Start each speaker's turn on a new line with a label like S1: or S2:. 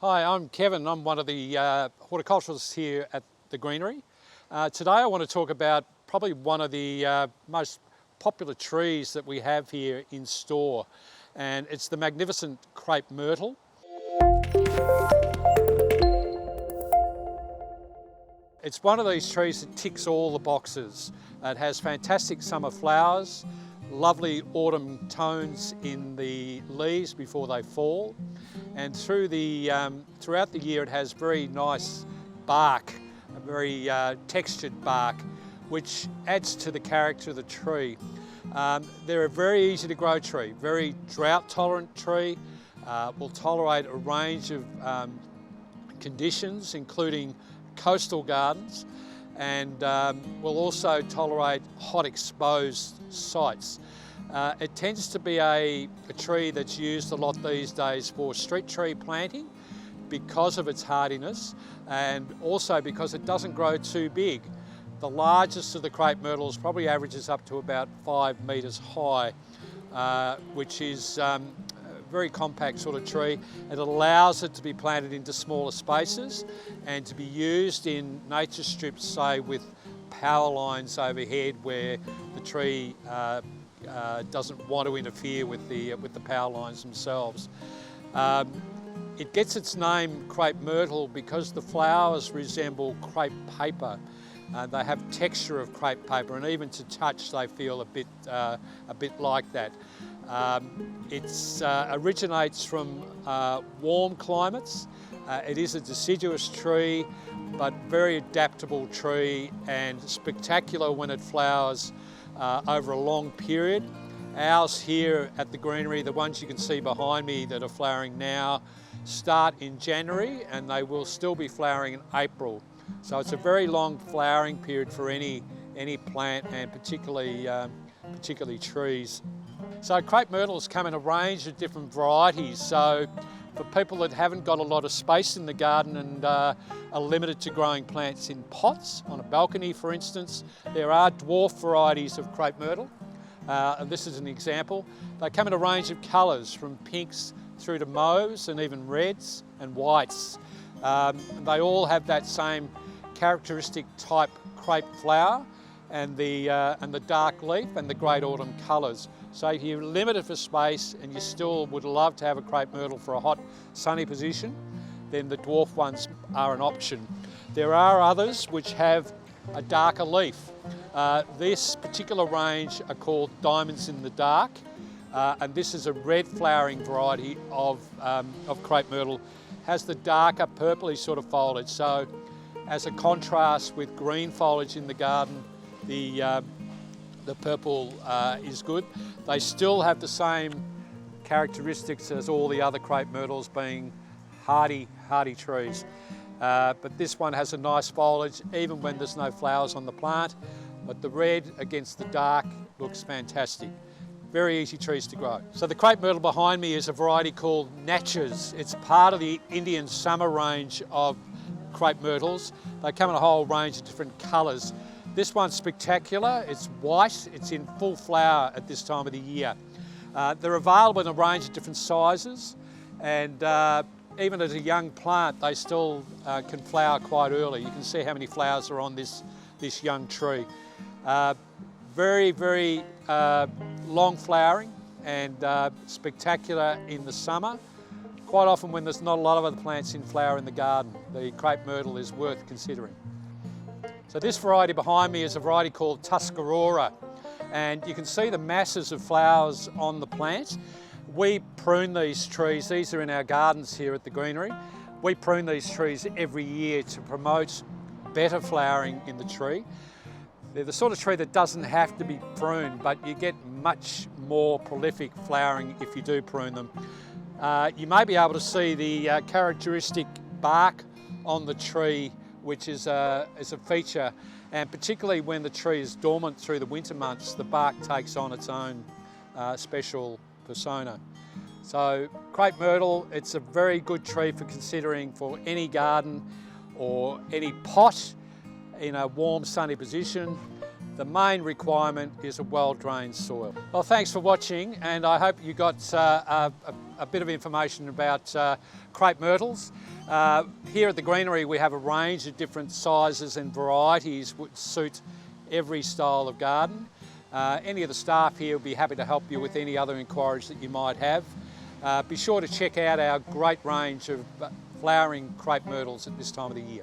S1: Hi, I'm Kevin. I'm one of the horticulturalists here at the Greenery. Today I want to talk about probably one of the most popular trees that we have here in store, and it's the magnificent crepe myrtle. It's one of these trees that ticks all the boxes. It has fantastic summer flowers, lovely autumn tones in the leaves before they fall, and throughout the year it has very nice bark, a very textured bark, which adds to the character of the tree. They're a very easy to grow tree, very drought tolerant tree, will tolerate a range of conditions including coastal gardens, and will also tolerate hot exposed sites. It tends to be a tree that's used a lot these days for street tree planting because of its hardiness, and also because it doesn't grow too big. The largest of the crepe myrtles probably averages up to about 5 metres high, which is a very compact sort of tree. It allows it to be planted into smaller spaces and to be used in nature strips, say with power lines overhead where the tree doesn't want to interfere with the power lines themselves. It gets its name crepe myrtle because the flowers resemble crepe paper. They have texture of crepe paper, and even to touch they feel a bit like that. It originates from warm climates. It is a deciduous tree, but very adaptable tree and spectacular when it flowers over a long period. Ours here at the Greenery, the ones you can see behind me that are flowering now, start in January and they will still be flowering in April. So it's a very long flowering period for any plant, and particularly trees. So crepe myrtles come in a range of different varieties. So for people that haven't got a lot of space in the garden and are limited to growing plants in pots on a balcony, for instance, there are dwarf varieties of crepe myrtle. And this is an example. They come in a range of colours, from pinks through to mauves and even reds and whites. They all have that same characteristic type crepe flower and the dark leaf and the great autumn colours. So if you're limited for space and you still would love to have a crepe myrtle for a hot sunny position, then the dwarf ones are an option. There are others which have a darker leaf. This particular range are called diamonds in the dark, and this is a red flowering variety of crepe myrtle. Has the darker purpley sort of foliage, so as a contrast with green foliage in the garden, the purple is good. They still have the same characteristics as all the other crepe myrtles, being hardy trees. But this one has a nice foliage even when there's no flowers on the plant, but the red against the dark looks fantastic. Very easy trees to grow. So the crepe myrtle behind me is a variety called Natchez. It's part of the Indian summer range of crepe myrtles. They come in a whole range of different colours. This one's spectacular. It's white. It's in full flower at this time of the year. They're available in a range of different sizes, and even as a young plant they still can flower quite early. You can see how many flowers are on this young tree. Very long flowering and spectacular in the summer. Quite often when there's not a lot of other plants in flower in the garden, the crepe myrtle is worth considering. So this variety behind me is a variety called Tuscarora, and you can see the masses of flowers on the plant. We prune these trees. These are in our gardens here at the Greenery. We prune these trees every year to promote better flowering in the tree. They're the sort of tree that doesn't have to be pruned, but you get much more prolific flowering if you do prune them. You may be able to see the characteristic bark on the tree, which is a feature, and particularly when the tree is dormant through the winter months, the bark takes on its own special persona. So crepe myrtle, it's a very good tree for considering for any garden or any pot in a warm sunny position. The main requirement is a well-drained soil. Well, thanks for watching, and I hope you got a bit of information about crepe myrtles. Here at the Greenery we have a range of different sizes and varieties which suit every style of garden. Any of the staff here will be happy to help you with any other inquiries that you might have. Be sure to check out our great range of flowering crepe myrtles at this time of the year.